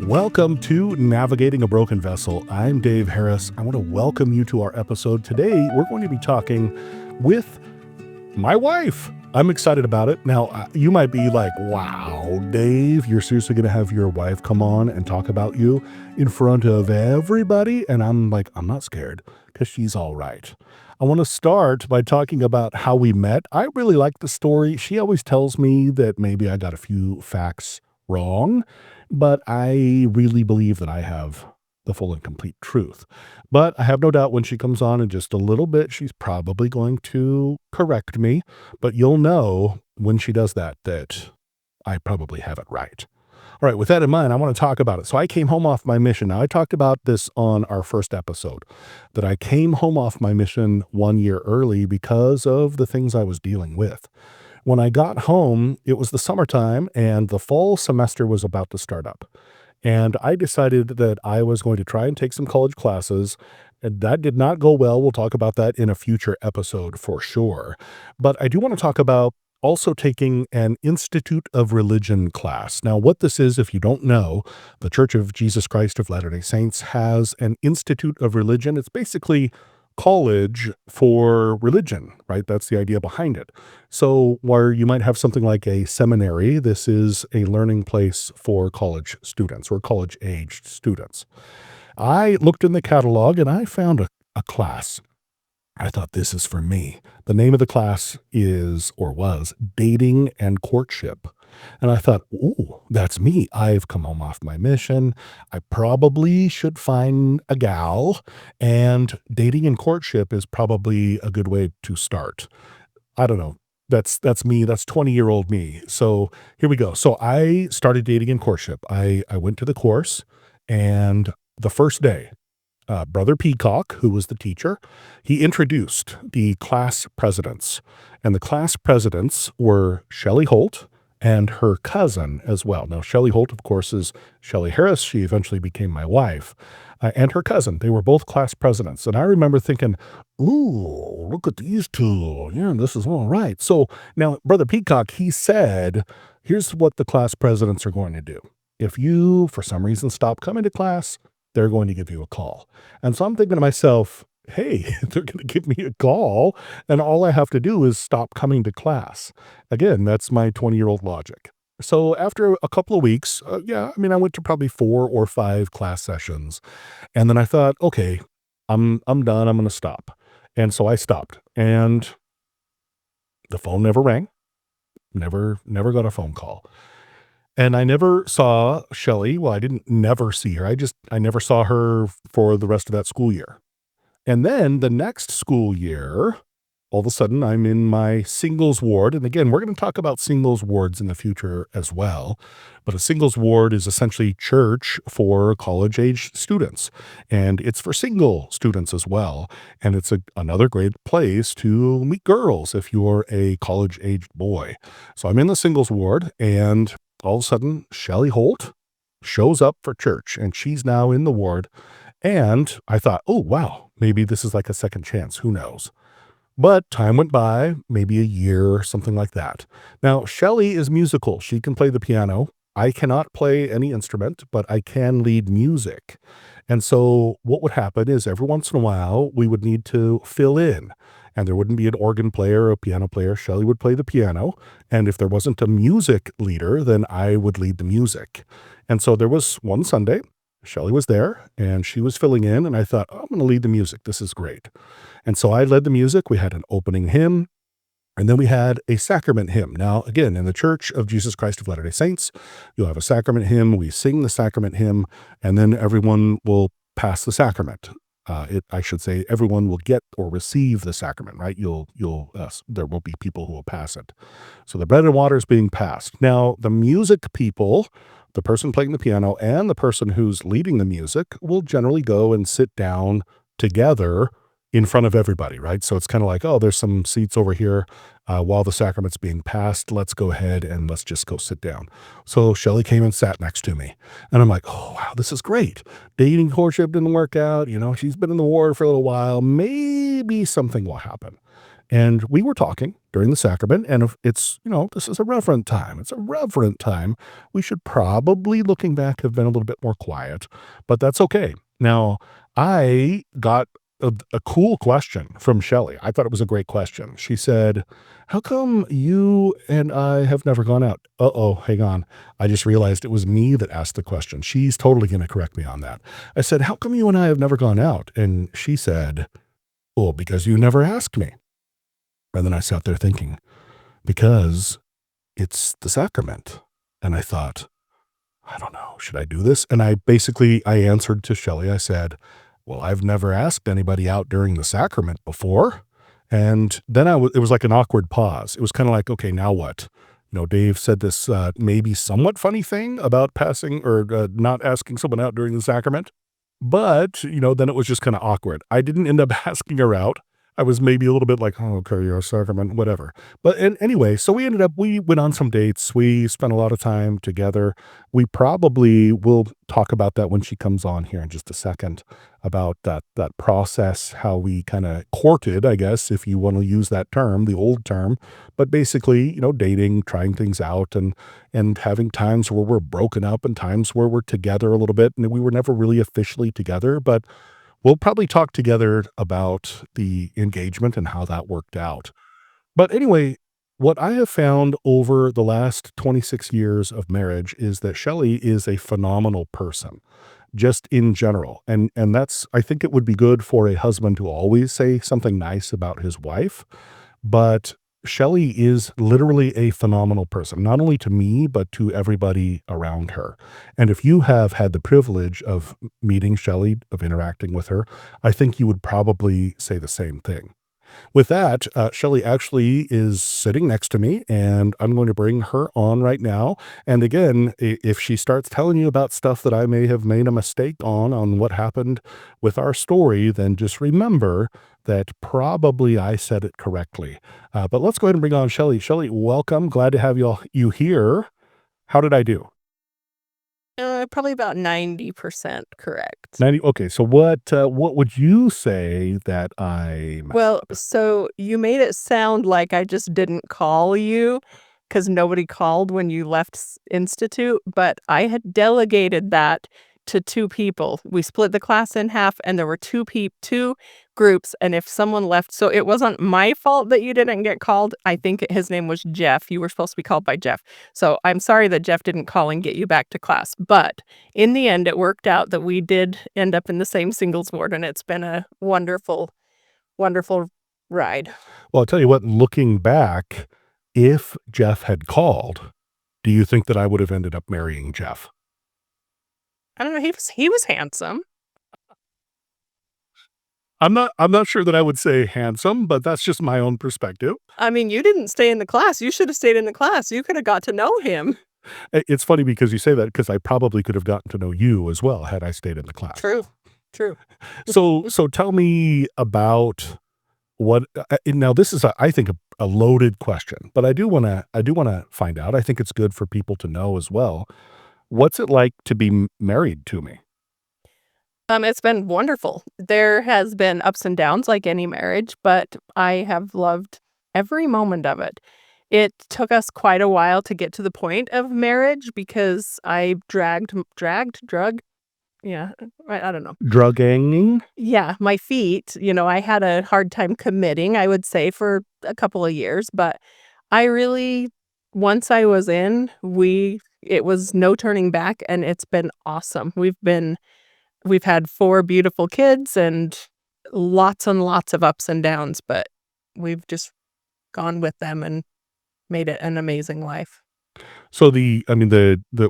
Welcome to Navigating a Broken Vessel. I'm Dave Harris. I want to welcome you to our episode. Today, we're going to be talking with my wife. I'm excited about it. Now, you might be like, wow, Dave, you're seriously going to have your wife come on and talk about you in front of everybody? And I'm like, I'm not scared because she's all right. I want to start by talking about how we met. I really like the story. She always tells me that maybe I got a few facts wrong, but I really believe that I have the full and complete truth. But I have no doubt when she comes on in just a little bit, she's probably going to correct me. But you'll know when she does that I probably have it right. All right, with that in mind, I want to talk about it. So I came home off my mission. Now, I talked about this on our first episode, that I came home off my mission 1 year early because of the things I was dealing with. When I got home, it was the summertime and the fall semester was about to start up. And I decided that I was going to try and take some college classes. And that did not go well. We'll talk about that in a future episode for sure. But I do want to talk about also taking an Institute of Religion class. Now, what this is, if you don't know, the Church of Jesus Christ of Latter-day Saints has an Institute of Religion. It's basically college for religion, right? That's the idea behind it. So where you might have something like a seminary, this is a learning place for college students or college-aged students. I looked in the catalog and I found a class. I thought, this is for me. The name of the class is, or was, Dating and Courtship. And I thought, ooh, that's me. I've come home off my mission. I probably should find a gal, and dating and courtship is probably a good way to start. I don't know. That's me. That's 20-year-old me. So here we go. So I started dating and courtship. I went to the course, and the first day, Brother Peacock, who was the teacher, he introduced the class presidents. And the class presidents were Shelly Holt and her cousin as well. Now, Shelly Holt, of course, is Shelly Harris. She eventually became my wife. And her cousin. They were both class presidents. And I remember thinking, ooh, look at these two. Yeah, this is all right. So now, Brother Peacock, he said, here's what the class presidents are going to do. If you, for some reason, stop coming to class, they're going to give you a call. And so I'm thinking to myself, hey, they're going to give me a call, and all I have to do is stop coming to class. Again, that's my 20-year-old logic. So after a couple of weeks, I went to probably 4 or 5 class sessions. And then I thought, okay, I'm done. I'm going to stop. And so I stopped. And the phone never rang. Never got a phone call. And I never saw Shelly. Well, I didn't never see her. I never saw her for the rest of that school year. And then the next school year, all of a sudden I'm in my singles ward. And again, we're going to talk about singles wards in the future as well. But a singles ward is essentially church for college-age students. And it's for single students as well. And it's another great place to meet girls if you're a college-aged boy. So I'm in the singles ward, and all of a sudden, Shelly Holt shows up for church, and she's now in the ward. And I thought, oh, wow, maybe this is like a second chance. Who knows? But time went by, maybe a year, something like that. Now, Shelly is musical. She can play the piano. I cannot play any instrument, but I can lead music. And so what would happen is every once in a while, we would need to fill in. And there wouldn't be an organ player or a piano player. Shelly would play the piano. And if there wasn't a music leader, then I would lead the music. And so there was one Sunday, Shelly was there, and she was filling in, and I thought, oh, I'm going to lead the music. This is great. And so I led the music. We had an opening hymn, and then we had a sacrament hymn. Now, again, in the Church of Jesus Christ of Latter-day Saints, you'll have a sacrament hymn. We sing the sacrament hymn, and then everyone will pass the sacrament. I should say everyone will get or receive the sacrament, right? There will be people who will pass it. So the bread and water is being passed. Now, the music people, the person playing the piano and the person who's leading the music, will generally go and sit down together in front of everybody, right? So it's kind of like, oh, there's some seats over here while the sacrament's being passed. Let's go ahead and let's just go sit down. So Shelly came and sat next to me. And I'm like, oh, wow, this is great. Dating courtship didn't work out. She's been in the ward for a little while. Maybe something will happen. And we were talking during the sacrament. And if it's, this is a reverent time, it's a reverent time. We should probably, looking back, have been a little bit more quiet, but that's okay. Now, I got a cool question from Shelly. I thought it was a great question. She said, how come you and I have never gone out? Uh-oh, hang on. I just realized it was me that asked the question. She's totally going to correct me on that. I said, how come you and I have never gone out? And she said, well, because you never asked me. And then I sat there thinking, because it's the sacrament. And I thought, I don't know, should I do this? And I answered to Shelly. I said, well, I've never asked anybody out during the sacrament before. And then it was like an awkward pause. It was kind of like, okay, now what? Dave said this maybe somewhat funny thing about passing or not asking someone out during the sacrament. But, then it was just kind of awkward. I didn't end up asking her out. I was maybe a little bit like, oh, okay, you're a sacrament, whatever. But anyway, so we went on some dates. We spent a lot of time together. We probably will talk about that when she comes on here in just a second, about that process, how we kind of courted, I guess, if you want to use that term, the old term. But basically, dating, trying things out, and having times where we're broken up and times where we're together a little bit. And we were never really officially together, but we'll probably talk together about the engagement and how that worked out. But anyway, what I have found over the last 26 years of marriage is that Shelly is a phenomenal person, just in general. And I think it would be good for a husband to always say something nice about his wife. But Shelly is literally a phenomenal person, not only to me, but to everybody around her. And if you have had the privilege of meeting Shelly, of interacting with her, I think you would probably say the same thing. With that, Shelly actually is sitting next to me, and I'm going to bring her on right now. And again, if she starts telling you about stuff that I may have made a mistake on what happened with our story, then just remember that probably I said it correctly. But let's go ahead and bring on Shelly. Shelly, welcome. Glad to have you here. How did I do? Probably about 90% correct. 90. Okay, so what would you say that I messed Well, up? so you made it sound like I just didn't call you because nobody called when you left institute, but I had delegated that to 2 people. We split the class in half, and there were 2 groups, and if someone left, so it wasn't my fault that you didn't get called. I think his name was Jeff. You were supposed to be called by Jeff. So I'm sorry that Jeff didn't call and get you back to class, but in the end, it worked out that we did end up in the same singles ward, and it's been a wonderful ride. Well, I'll tell you what, looking back, if Jeff had called, do you think that I would have ended up marrying Jeff? I don't know, he was handsome. I'm not sure that I would say handsome, but that's just my own perspective. I mean, you didn't stay in the class, you should have stayed in the class, you coulda got to know him. It's funny because you say that because I probably could have gotten to know you as well had I stayed in the class. True, true. So tell me about what now this is I think a loaded question, but I do wanna find out. I think it's good for people to know as well. What's it like to be married to me? It's been wonderful. There has been ups and downs like any marriage, but I have loved every moment of it. It took us quite a while to get to the point of marriage because I drug? Yeah, I don't know. Drugging? Yeah, my feet, I had a hard time committing, I would say, for a couple of years, but I really once I was in, it was no turning back, and it's been awesome. We've had 4 beautiful kids and lots of ups and downs, but we've just gone with them and made it an amazing life. So the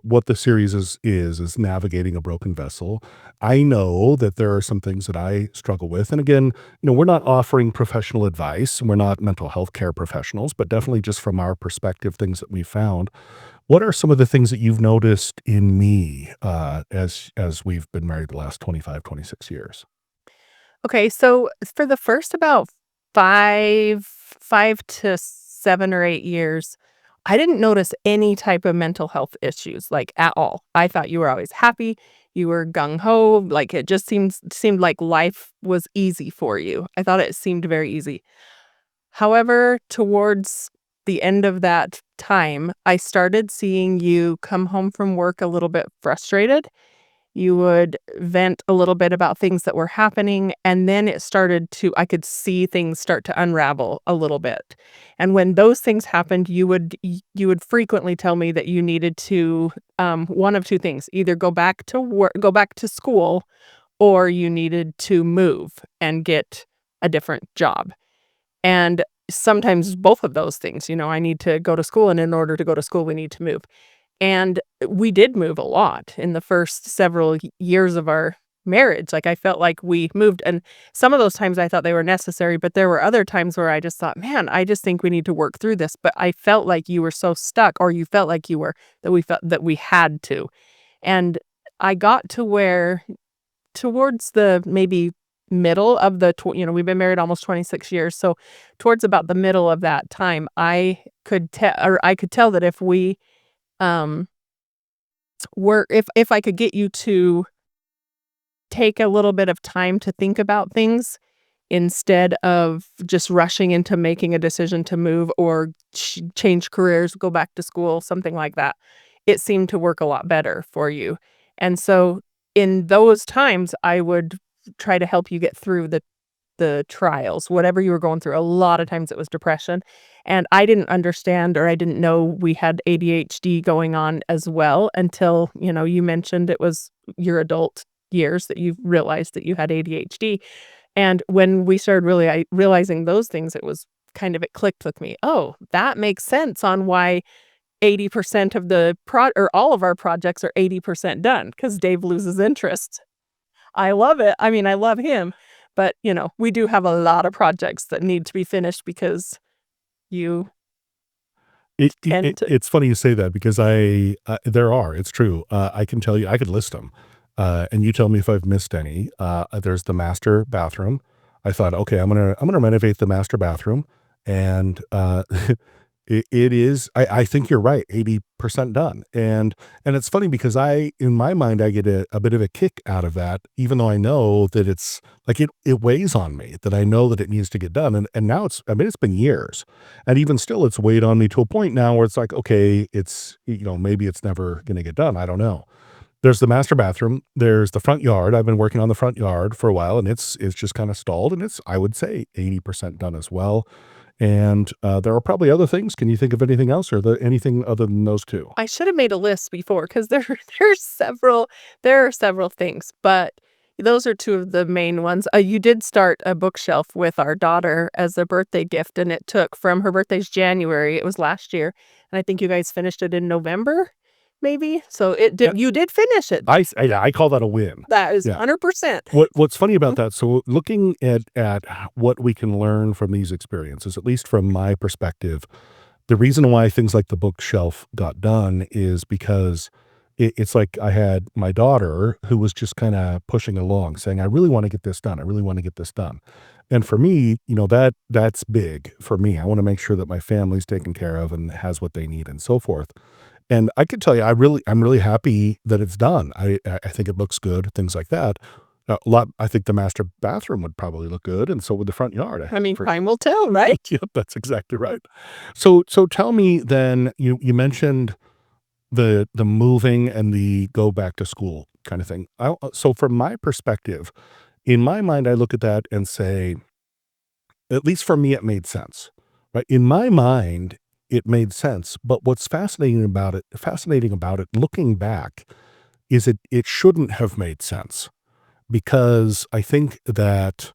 what the series is navigating a broken vessel. I know that there are some things that I struggle with. And again, we're not offering professional advice and we're not mental health care professionals, but definitely just from our perspective, things that we found. What are some of the things that you've noticed in me as we've been married the last 25, 26 years? Okay, so for the first about 5 to 7 or 8 years, I didn't notice any type of mental health issues, like, at all. I thought you were always happy, you were gung ho, like, it just seemed like life was easy for you. I thought it seemed very easy. However, towards the end of that time, I started seeing you come home from work a little bit frustrated. You would vent a little bit about things that were happening, and then I could see things start to unravel a little bit. And when those things happened, you would frequently tell me that you needed to, one of 2 things, either go back to school, or you needed to move and get a different job. And sometimes both of those things, I need to go to school, and in order to go to school, we need to move. And we did move a lot in the first several years of our marriage. Like, I felt like we moved, and some of those times I thought they were necessary, but there were other times where I just thought, "Man, I just think we need to work through this." But I felt like you were so stuck, or you felt like you were, that we felt that we had to. And I got to where towards the maybe middle of we've been married almost 26 years. So towards about the middle of that time, I could tell that if we um if I could get you to take a little bit of time to think about things instead of just rushing into making a decision to move or change careers, go back to school, something like that, it seemed to work a lot better for you. And so in those times, I would try to help you get through the trials, whatever you were going through. A lot of times it was depression, and I didn't understand, or I didn't know we had ADHD going on as well until, you mentioned it was your adult years that you realized that you had ADHD. And when we started realizing those things, it clicked with me. Oh, that makes sense on why 80% of or all of our projects are 80% done, because Dave loses interest. I love it. I mean, I love him, but, we do have a lot of projects that need to be finished because you tend to. It's funny you say that because it's true. I can tell you, I could list them, and you tell me if I've missed any. There's the master bathroom. I thought, okay, I'm gonna renovate the master bathroom, and it is. I think you're right, 80% done, and it's funny because in my mind, I get a bit of a kick out of that, even though I know that it's like it weighs on me that I know that it needs to get done, and now it's been years, and even still, it's weighed on me to a point now where it's like, okay, maybe it's never gonna get done. I don't know. There's the master bathroom. There's the front yard. I've been working on the front yard for a while, and it's just kind of stalled, and it's, I would say, 80% done as well. And there are probably other things. Can you think of anything else, or anything other than those two? I should have made a list before, because there are several things, but those are 2 of the main ones. You did start a bookshelf with our daughter as a birthday gift, and it took from her birthday's January, it was last year, and I think you guys finished it in November, maybe? So you did finish it. I call that a win. That is Yeah. 100%. What's funny about that, so looking at what we can learn from these experiences, at least from my perspective, the reason why things like the bookshelf got done is because it's like I had my daughter who was just kinda pushing along saying, "I really wanna get this done. I really wanna get this done." And for me, that's big for me. I wanna make sure that my family's taken care of and has what they need and so forth. And I could tell you, I'm really happy that it's done. I think it looks good, things like that. I think the master bathroom would probably look good, and so would the front yard. I mean, time will tell, right? Yep, that's exactly right. So tell me then, you mentioned the moving and the go back to school kind of thing. So from my perspective, in my mind, I look at that and say, at least for me, it made sense, right? In my mind, it made sense. But what's fascinating about it, looking back, is it shouldn't have made sense, because I think that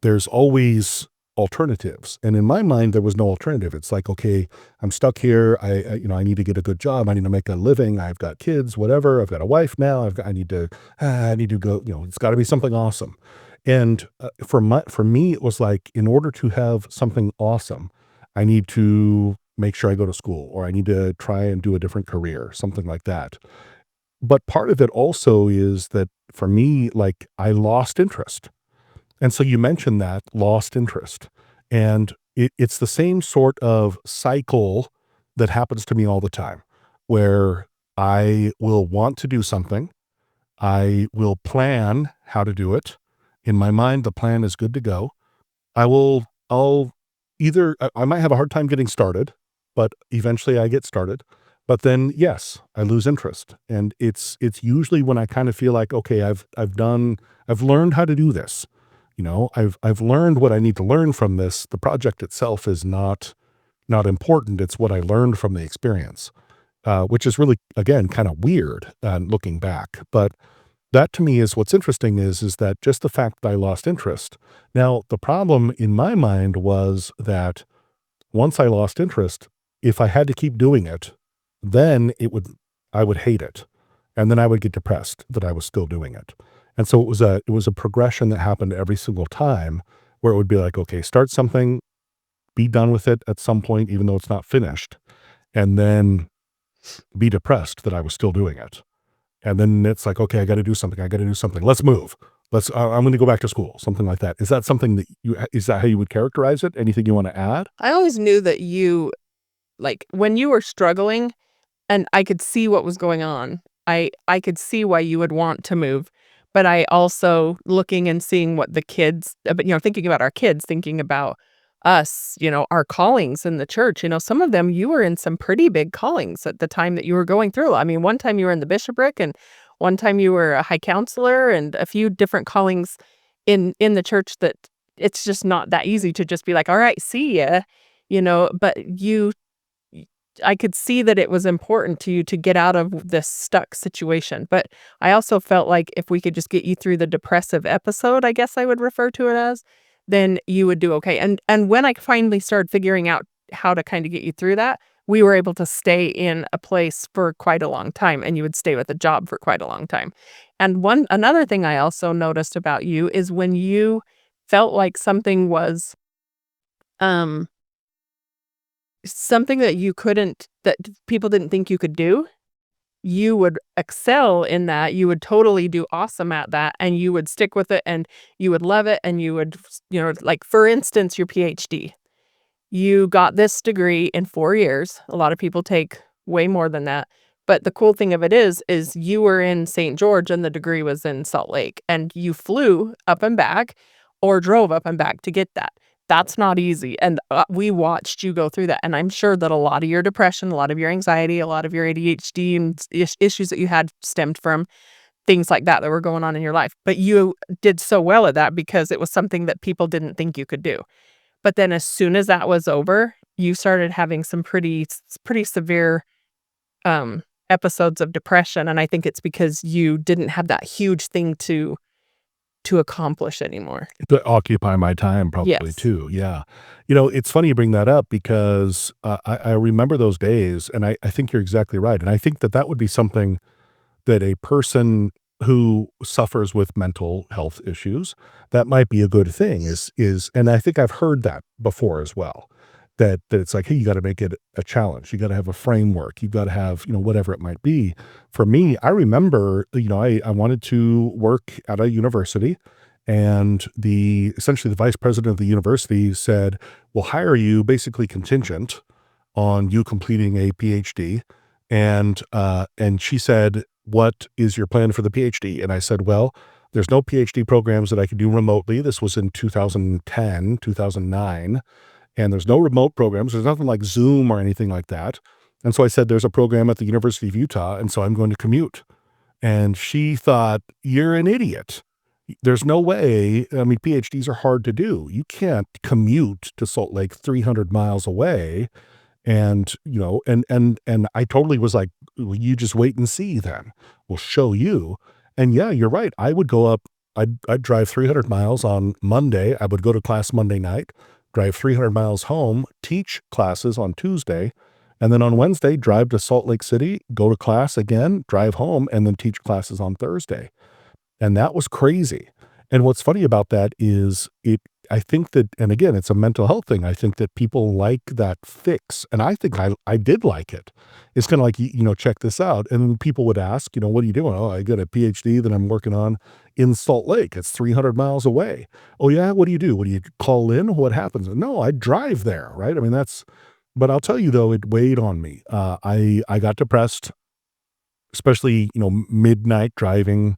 there's always alternatives. And in my mind, there was no alternative. It's like, okay, I'm stuck here. I need to get a good job. I need to make a living. I've got kids, whatever. I've got a wife now. I need to go, it's got to be something awesome. And for me, it was like, in order to have something awesome, I need to make sure I go to school, or I need to try and do a different career, something like that. But part of it also is that for me, like, I lost interest. And so you mentioned that lost interest. And it's the same sort of cycle that happens to me all the time, where I will want to do something. I will plan how to do it. In my mind, the plan is good to go. I'll either I might have a hard time getting started, but eventually I get started. But then, yes, I lose interest, and it's usually when I kind of feel like, okay, I've learned how to do this. I've learned what I need to learn from this. The project itself is not important. It's what I learned from the experience, which is really, again, kind of weird looking back. But that to me is what's interesting is that just the fact that I lost interest. Now, the problem in my mind was that once I lost interest, if I had to keep doing it, then I would hate it. And then I would get depressed that I was still doing it. And so it was a progression that happened every single time where it would be like, okay, start something, be done with it at some point, even though it's not finished, and then be depressed that I was still doing it. And then it's like, okay, I got to do something. I got to do something. Let's move. I'm going to go back to school, something like that. Is that something is that how you would characterize it? Anything you want to add? I always knew that you, like, when you were struggling and I could see what was going on, I could see why you would want to move. But I also looking and seeing what the kids, but thinking about our kids, thinking about us, our callings in the church, some of them you were in some pretty big callings at the time that you were going through. I mean, one time you were in the bishopric, and one time you were a high counselor, and a few different callings in the church that it's just not that easy to just be like, all right, see ya, but I could see that it was important to you to get out of this stuck situation. But I also felt like if we could just get you through the depressive episode, I guess I would refer to it as, then you would do okay. And when I finally started figuring out how to kind of get you through that, we were able to stay in a place for quite a long time, and you would stay with a job for quite a long time. And another thing I also noticed about you is when you felt like something was um something that you couldn't, that people didn't think you could do, you would excel in that. You would totally do awesome at that, and you would stick with it, and you would love it, and you would, like, for instance, your PhD. You got this degree in 4 years. A lot of people take way more than that. But the cool thing of it is you were in St. George and the degree was in Salt Lake, and you flew up and back or drove up and back to get that. That's not easy. And we watched you go through that. And I'm sure that a lot of your depression, a lot of your anxiety, a lot of your ADHD and issues that you had stemmed from things like that were going on in your life. But you did so well at that because it was something that people didn't think you could do. But then as soon as that was over, you started having some pretty severe episodes of depression, and I think it's because you didn't have that huge thing to accomplish anymore. To occupy my time probably Yes. too, yeah. It's funny you bring that up because, I remember those days, and I think you're exactly right, and I think that would be something that a person who suffers with mental health issues, that might be a good thing is and I think I've heard that before as well, that it's like, "Hey, you gotta make it a challenge. You gotta have a framework. You gotta have," whatever it might be. For me, I remember, I wanted to work at a university, and essentially the vice president of the university said, "We'll hire you basically contingent on you completing a PhD." And she said, "What is your plan for the PhD?" And I said, "Well, there's no PhD programs that I can do remotely." This was in 2010, 2009, and there's no remote programs. There's nothing like Zoom or anything like that. And so I said, "There's a program at the University of Utah, and so I'm going to commute." And she thought, "You're an idiot. There's no way. I mean, PhDs are hard to do. You can't commute to Salt Lake 300 miles away." And, and I totally was like, "Well, you just wait and see then. We'll show you." And yeah, you're right. I would go up, I'd drive 300 miles on Monday. I would go to class Monday night, drive 300 miles home, teach classes on Tuesday, and then on Wednesday, drive to Salt Lake City, go to class again, drive home, and then teach classes on Thursday. And that was crazy. And what's funny about that is I think that, and again, it's a mental health thing. I think that people like that fix. And I think I did like it. It's kind of like, check this out. And then people would ask, "What are you doing?" "Oh, I got a PhD that I'm working on in Salt Lake. It's 300 miles away." "Oh yeah. What do you do? What do you call in? What happens?" "No, I drive there." Right. I mean, but I'll tell you though, it weighed on me. I got depressed, especially, midnight driving.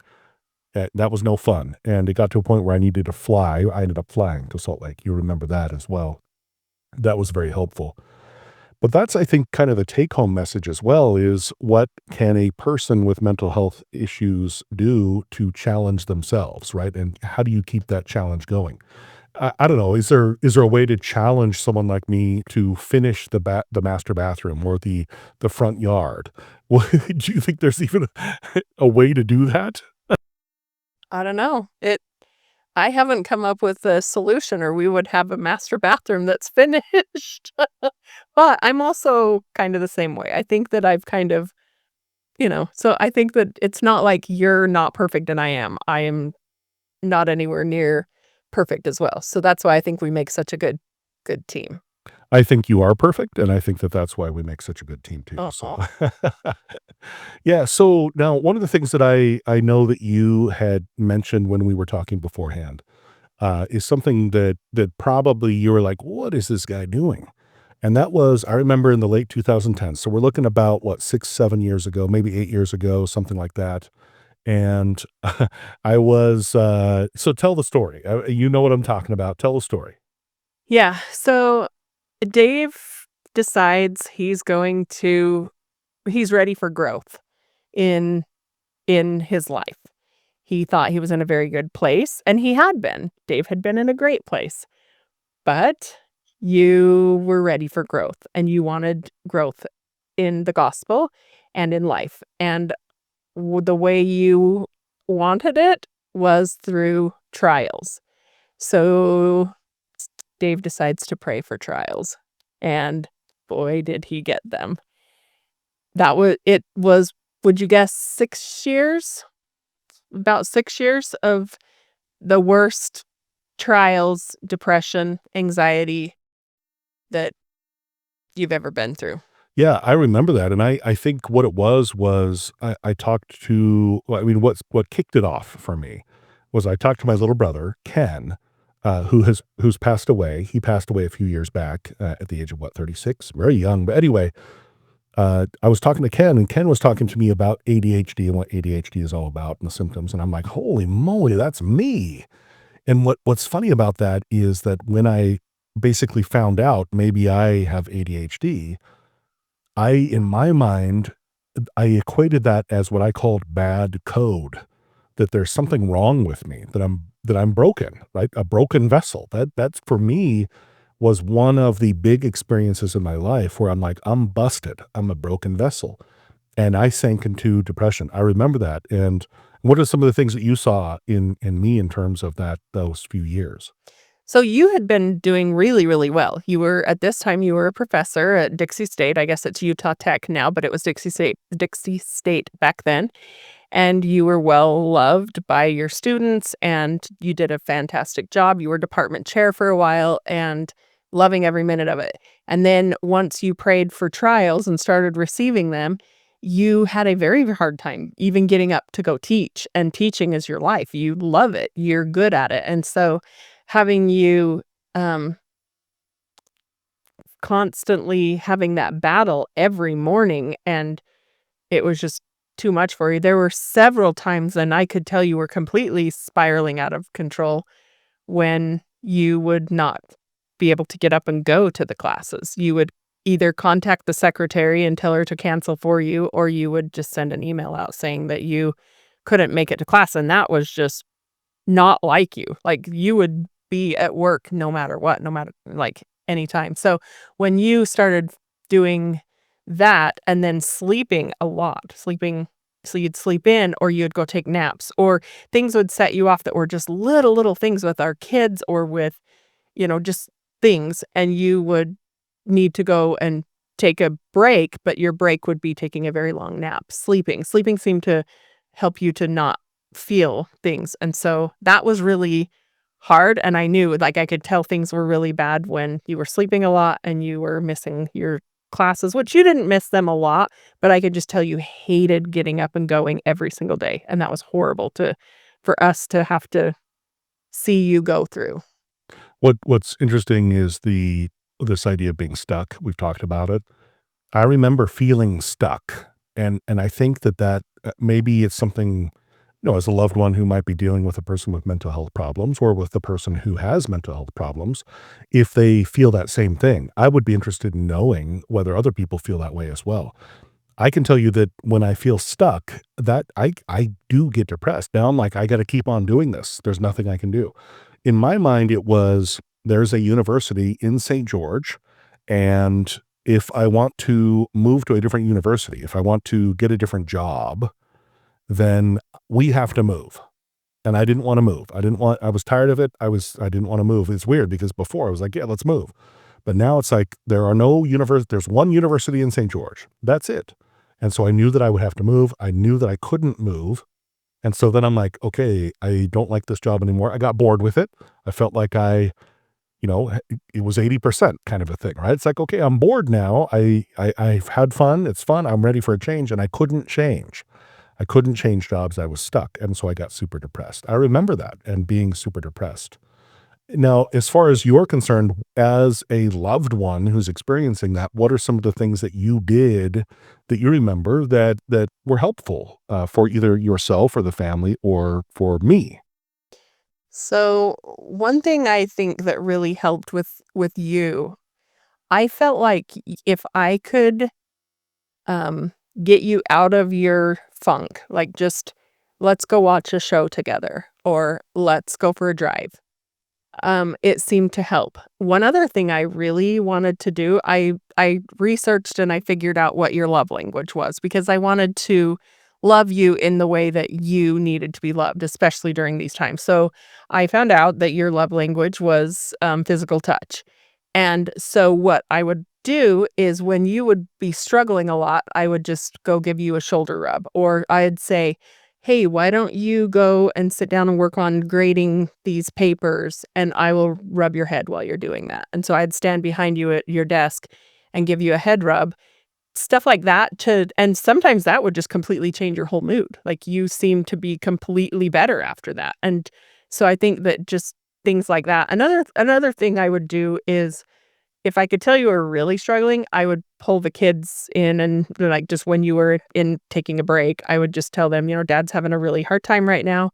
That was no fun, and it got to a point where I needed to fly. I ended up flying to Salt Lake. You remember that as well. That was very helpful. But that's, I think, kind of the take-home message as well, is what can a person with mental health issues do to challenge themselves, right? And how do you keep that challenge going? I don't know. Is there a way to challenge someone like me to finish the master bathroom or the front yard? Do you think there's even a way to do that? I don't know. I haven't come up with a solution or we would have a master bathroom that's finished. But I'm also kind of the same way. I think that I've kind of, so I think that it's not like you're not perfect and I am. I am not anywhere near perfect as well. So that's why I think we make such a good team. I think you are perfect, and I think that that's why we make such a good team too. Oh. So, yeah. So now, one of the things that I know that you had mentioned when we were talking beforehand is something that probably you were like, "What is this guy doing?" And that was, I remember in the late 2010s. So we're looking about what, 6, 7 years ago, maybe 8 years ago, something like that. And I was so tell the story. You know what I'm talking about. Tell the story. Yeah. So Dave decides he's ready for growth in his life. He thought he was in a very good place, and he had been. Dave had been in a great place. But you were ready for growth, and you wanted growth in the gospel and in life. And the way you wanted it was through trials. So Dave decides to pray for trials. And boy, did he get them. It was, would you guess, 6 years? About 6 years of the worst trials, depression, anxiety that you've ever been through. Yeah, I remember that, and I think what it was I talked to, well, I mean, what kicked it off for me was I talked to my little brother, Ken, who's passed away. He passed away a few years back, at the age of, what, 36? Very young, but anyway, I was talking to Ken, and Ken was talking to me about ADHD and what ADHD is all about and the symptoms, and I'm like, "Holy moly, that's me." And what's funny about that is that when I basically found out maybe I have ADHD, in my mind, I equated that as what I called bad code, that there's something wrong with me, that I'm broken, right? A broken vessel. That's for me was one of the big experiences in my life where I'm like, I'm busted. I'm a broken vessel. And I sank into depression. I remember that. And what are some of the things that you saw in me in terms of those few years? So you had been doing really, really well. At this time, you were a professor at Dixie State. I guess it's Utah Tech now, but it was Dixie State back then. And you were well loved by your students, and you did a fantastic job. You were department chair for a while and loving every minute of it. And then once you prayed for trials and started receiving them, you had a very hard time even getting up to go teach. And teaching is your life. You love it. You're good at it. And so having you constantly having that battle every morning, and it was just too much for you. There were several times, and I could tell you were completely spiraling out of control when you would not be able to get up and go to the classes. You would either contact the secretary and tell her to cancel for you, or you would just send an email out saying that you couldn't make it to class. And that was just not like you. Like, you would be at work no matter what, no matter, like, anytime. So when you started doing that and then sleeping a lot, so you'd sleep in or you'd go take naps, or things would set you off that were just little things with our kids or with, just things, and you would need to go and take a break, but your break would be taking a very long nap. Sleeping seemed to help you to not feel things. And so that was really hard. And I knew, like, I could tell things were really bad when you were sleeping a lot and you were missing your classes, which you didn't miss them a lot, but I could just tell you hated getting up and going every single day. And that was horrible for us to have to see you go through. What's interesting is this idea of being stuck. We've talked about it. I remember feeling stuck, and I think that maybe it's something as a loved one who might be dealing with a person with mental health problems or with the person who has mental health problems, if they feel that same thing, I would be interested in knowing whether other people feel that way as well. I can tell you that when I feel stuck, that I do get depressed. Now I'm like, I got to keep on doing this. There's nothing I can do. In my mind, it was there's a university in St. George, and if I want to move to a different university, if I want to get a different job, then we have to move. And I didn't want to move. I was tired of it. I didn't want to move. It's weird because before I was like, yeah, let's move. But now it's like there's one university in St. George. That's it. And so I knew that I would have to move. I knew that I couldn't move. And so then I'm like, okay, I don't like this job anymore. I got bored with it. I felt like it was 80% kind of a thing, right? It's like, okay, I'm bored now. I've had fun. It's fun. I'm ready for a change. And I couldn't change. I couldn't change jobs. I was stuck. And so I got super depressed. I remember that and being super depressed. Now, as far as you're concerned, as a loved one who's experiencing that, what are some of the things that you did that you remember that were helpful for either yourself or the family or for me? So one thing I think that really helped with you, I felt like if I could um, get you out of your funk, like just let's go watch a show together or let's go for a drive. It seemed to help. One other thing I really wanted to do, I researched and I figured out what your love language was because I wanted to love you in the way that you needed to be loved, especially during these times. So I found out that your love language was physical touch. And so what I would do is when you would be struggling a lot, I would just go give you a shoulder rub, or I'd say, hey, why don't you go and sit down and work on grading these papers and I will rub your head while you're doing that. And so I'd stand behind you at your desk and give you a head rub, stuff like that and sometimes that would just completely change your whole mood. Like you seem to be completely better after that. And so I think that just things like that. Another thing I would do is if I could tell you were really struggling, I would pull the kids in and like just when you were in taking a break, I would just tell them, Dad's having a really hard time right now.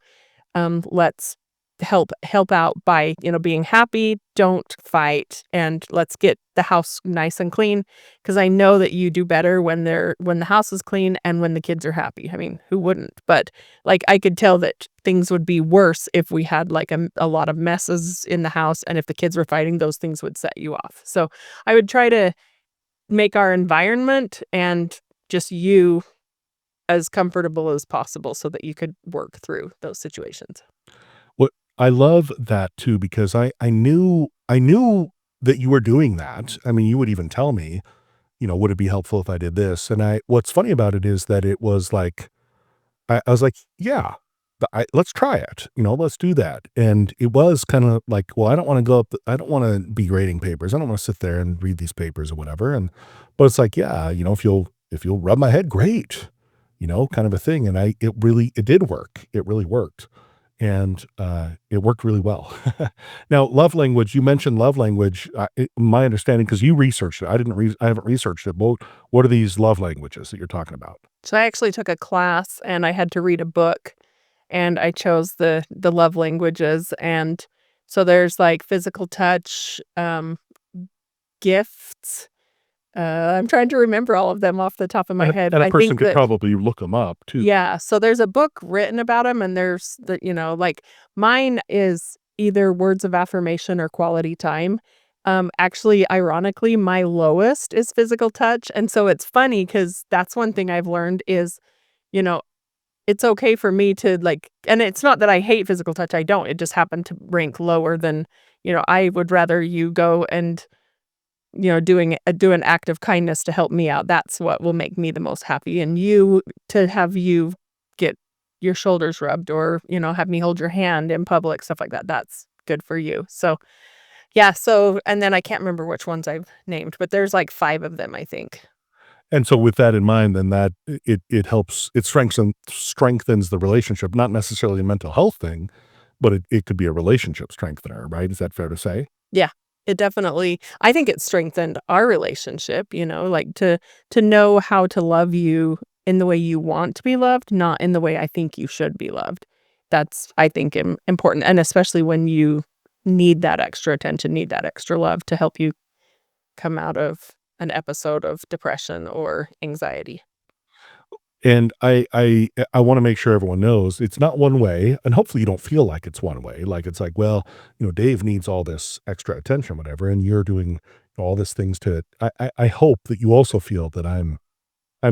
Let's help out by, being happy, don't fight, and let's get the house nice and clean. Because I know that you do better when the house is clean and when the kids are happy. I mean, who wouldn't? But like I could tell that things would be worse if we had like a lot of messes in the house, and if the kids were fighting, those things would set you off. So I would try to make our environment and just you as comfortable as possible so that you could work through those situations. What I love that too, because I knew that you were doing that. I mean, you would even tell me, would it be helpful if I did this? And what's funny about it is that it was like, I was like, yeah, let's try it. Let's do that. And it was kind of like, well, I don't want to I don't want to be grading papers. I don't want to sit there and read these papers or whatever. But it's like, yeah, if you'll rub my head, great, kind of a thing. And it did work. It really worked. And it worked really well. Now, love language, you mentioned love language. My understanding, because you researched it, I haven't researched it. What are these love languages that you're talking about? So I actually took a class and I had to read a book and I chose the love languages. And so there's like physical touch, gifts. I'm trying to remember all of them off the top of my head. And a I person think could that probably look them up too. yeah, so there's a book written about them, and there's like mine is either words of affirmation or quality time. Actually, ironically, my lowest is physical touch, and so it's funny because that's one thing I've learned is, you know, it's okay for me to like, and it's not that I hate physical touch. I don't. It just happened to rank lower than, I would rather you go and do an act of kindness to help me out. That's what will make me the most happy. And to have you get your shoulders rubbed or, have me hold your hand in public, stuff like that. That's good for you. So, yeah. So, and then I can't remember which ones I've named, but there's like 5 of them, I think. And so with that in mind, then that it helps, it strengthens the relationship, not necessarily a mental health thing, but it could be a relationship strengthener, right? Is that fair to say? Yeah. It definitely, I think it strengthened our relationship, like to know how to love you in the way you want to be loved, not in the way I think you should be loved. That's, I think, important, and especially when you need that extra attention, need that extra love to help you come out of an episode of depression or anxiety. And I wanna make sure everyone knows it's not one way, and hopefully you don't feel like it's one way, like, it's like, well, Dave needs all this extra attention, whatever, and you're doing all these things to I hope that you also feel that I'm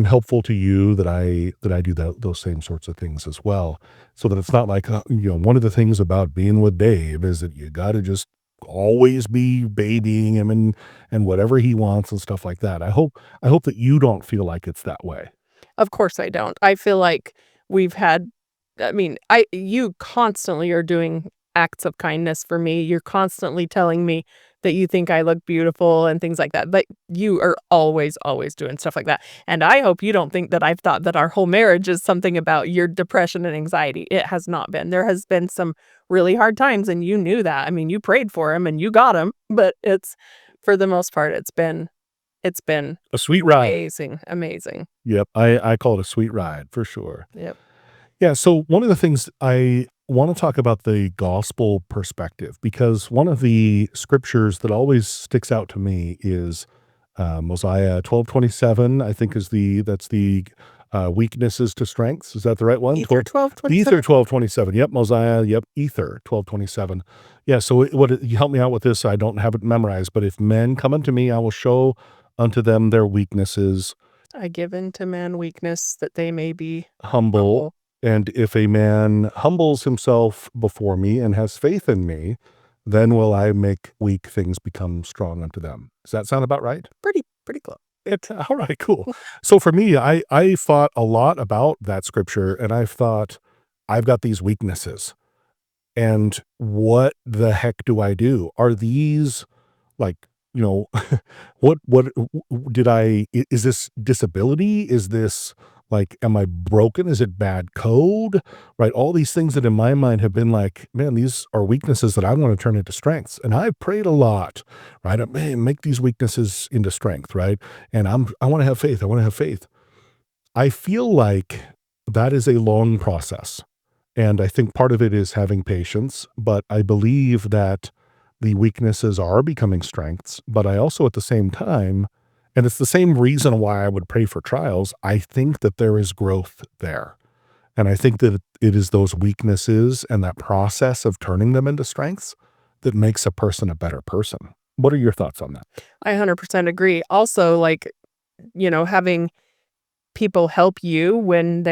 helpful to you, that I do those same sorts of things as well, so that it's not like, one of the things about being with Dave is that you gotta just always be babying him and whatever he wants and stuff like that. I hope that you don't feel like it's that way. Of course I don't. I feel like we've had I mean, I you constantly are doing acts of kindness for me. You're constantly telling me that you think I look beautiful and things like that. But you are always, always doing stuff like that. And I hope you don't think that I've thought that our whole marriage is something about your depression and anxiety. It has not been. There has been some really hard times, and you knew that. I mean, you prayed for him and you got him, but it's for the most part, it's been A sweet ride. amazing, amazing. Yep, I call it a sweet ride for sure. Yep. Yeah, so one of the things I wanna talk about the gospel perspective, because one of the scriptures that always sticks out to me is, Mosiah 12:27, I think that's the, weaknesses to strengths. Is that the right one? Ether 12:27. Ether 12:27. Yep, Mosiah, yep, Ether 12:27. Yeah, so you help me out with this, I don't have it memorized, but if men come unto me, I will show unto them their weaknesses, I give into man weakness that they may be humble. humble. And if a man humbles himself before me and has faith in me, then will I make weak things become strong unto them. Does that sound about right? Pretty close. All right, cool. So for me, I thought a lot about that scripture, and I've thought, I've got these weaknesses, and what the heck do I do? Are these like, you know, what did is this disability? Is this like, am I broken? Is it bad code? Right? All these things that in my mind have been like, man, these are weaknesses that I want to turn into strengths. And I've prayed a lot, right? Man, make these weaknesses into strength, right? And I want to have faith. I want to have faith. I feel like that is a long process. And I think part of it is having patience, but I believe that the weaknesses are becoming strengths. But I also, at the same time, and it's the same reason why I would pray for trials, I think that there is growth there. And I think that it is those weaknesses and that process of turning them into strengths that makes a person a better person. What are your thoughts on that? I 100% agree. Also, like, having people help you when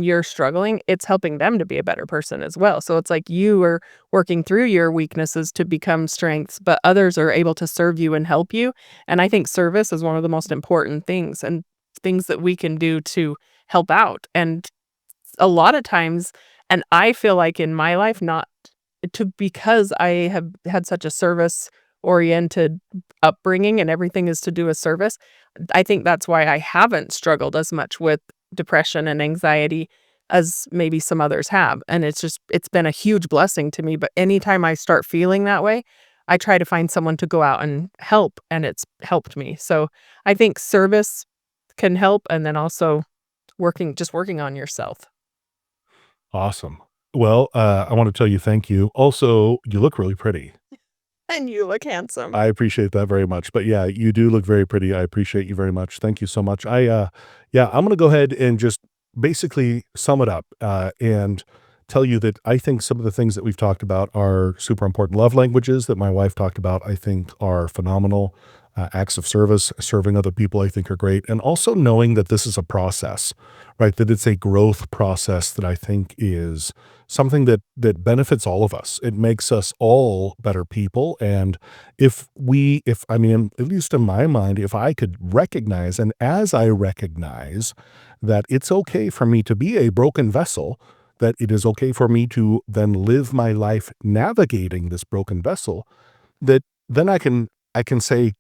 you're struggling, it's helping them to be a better person as well. So it's like you are working through your weaknesses to become strengths, but others are able to serve you and help you. And I think service is one of the most important things and things that we can do to help out. And a lot of times, and I feel like in my life, not because I have had such a service oriented upbringing and everything is to do with service. I think that's why I haven't struggled as much with depression and anxiety as maybe some others have. And it's been a huge blessing to me. But anytime I start feeling that way, I try to find someone to go out and help, and it's helped me. So I think service can help, and then also working on yourself. Awesome. Well, I want to tell you thank you. Also, you look really pretty. And you look handsome. I appreciate that very much. But yeah, you do look very pretty. I appreciate you very much. Thank you so much. Yeah, I'm going to go ahead and just basically sum it up, and tell you that I think some of the things that we've talked about are super important. Love languages that my wife talked about, I think are phenomenal. Acts of service, serving other people, I think are great. And also knowing that this is a process, right? That it's a growth process that I think is something that benefits all of us. It makes us all better people. And if I mean, at least in my mind, if I could recognize, and as I recognize that it's okay for me to be a broken vessel, that it is okay for me to then live my life navigating this broken vessel, that then I can say,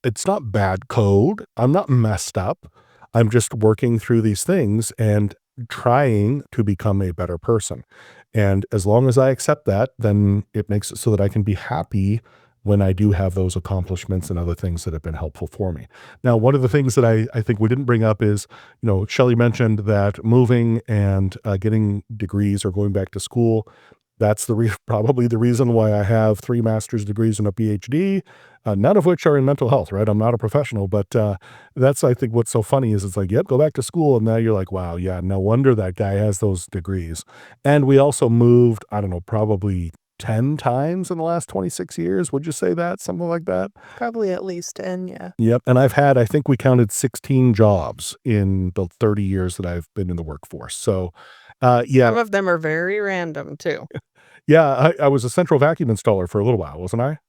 it's not bad code. I'm not messed up. I'm just working through these things and trying to become a better person. And as long as I accept that, then it makes it so that I can be happy when I do have those accomplishments and other things that have been helpful for me. Now, one of the things that I think we didn't bring up is, Shelly mentioned that moving and getting degrees or going back to school, that's probably the reason why I have 3 master's degrees and a PhD, none of which are in mental health, right? I'm not a professional, but that's, I think, what's so funny is it's like, yep, go back to school. And now you're like, wow, yeah, no wonder that guy has those degrees. And we also moved, I don't know, probably 10 times in the last 26 years. Would you say that? Something like that? Probably at least 10, yeah. Yep. And I've had, I think we counted 16 jobs in the 30 years that I've been in the workforce. So, yeah. Some of them are very random too. Yeah, I was a central vacuum installer for a little while, wasn't I?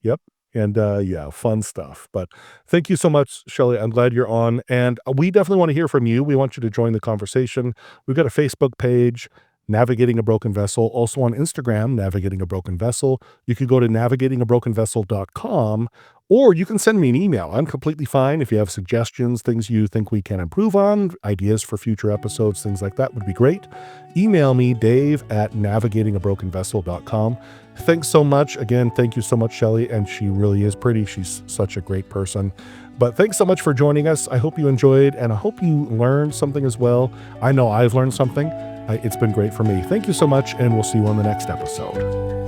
Yep. And, yeah, fun stuff. But thank you so much, Shelly. I'm glad you're on. And we definitely want to hear from you. We want you to join the conversation. We've got a Facebook page, Navigating a Broken Vessel. Also on Instagram, Navigating a Broken Vessel. You can go to navigatingabrokenvessel.com, or you can send me an email. I'm completely fine. If you have suggestions, things you think we can improve on, ideas for future episodes, things like that would be great. Email me, dave@navigatingabrokenvessel.com. Thanks so much. Again, thank you so much, Shelly. And she really is pretty. She's such a great person. But thanks so much for joining us. I hope you enjoyed, and I hope you learned something as well. I know I've learned something. It's been great for me. Thank you so much, and we'll see you on the next episode.